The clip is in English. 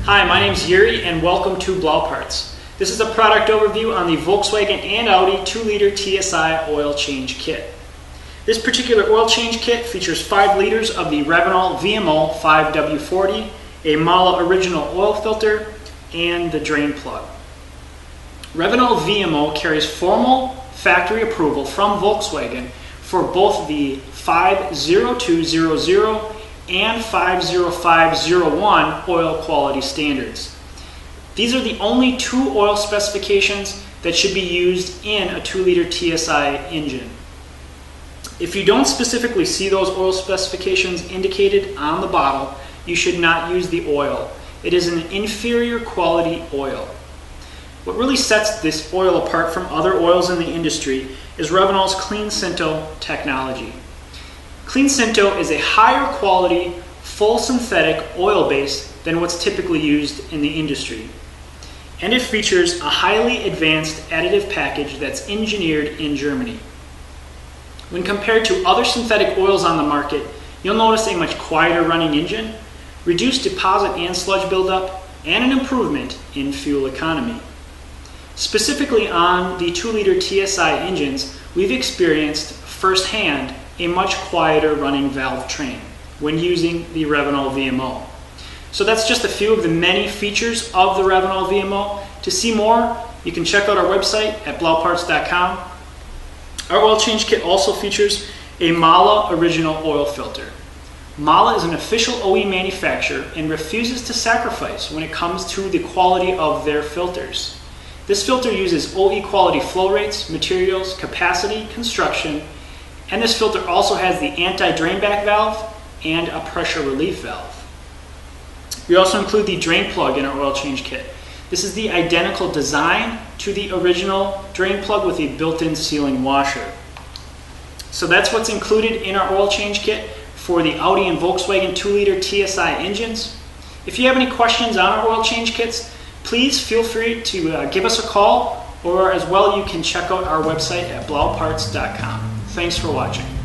Hi, my name is Yuri and welcome to BLAU Parts. This is a product overview on the Volkswagen and Audi 2-liter TSI oil change kit. This particular oil change kit features 5 liters of the Revenol VMO 5W40, a Mala original oil filter, and the drain plug. Revenol VMO carries formal factory approval from Volkswagen for both the 50200 and 50501 oil quality standards. These are the only 2 oil specifications that should be used in a 2-liter TSI engine. If you don't specifically see those oil specifications indicated on the bottle, you should not use the oil. It is an inferior quality oil. What really sets this oil apart from other oils in the industry is Revenol's Clean Cinto technology. Clean Cinto is a higher quality, full synthetic oil base than what's typically used in the industry. And it features a highly advanced additive package that's engineered in Germany. When compared to other synthetic oils on the market, you'll notice a much quieter running engine, reduced deposit and sludge buildup, and an improvement in fuel economy. Specifically on the 2-liter TSI engines, we've experienced firsthand a much quieter running valve train when using the Revenol VMO. So that's just a few of the many features of the Revenol VMO. To see more, you can check out our website at blauparts.com. Our oil change kit also features a Mala original oil filter. Mala is an official OE manufacturer and refuses to sacrifice when it comes to the quality of their filters. This filter uses OE quality flow rates, materials, capacity, construction, and this filter also has the anti-drainback valve and a pressure relief valve. We also include the drain plug in our oil change kit. This is the identical design to the original drain plug with a built-in sealing washer. So that's what's included in our oil change kit for the Audi and Volkswagen 2-liter TSI engines. If you have any questions on our oil change kits, please feel free to give us a call, or as well you can check out our website at blauparts.com. Thanks for watching.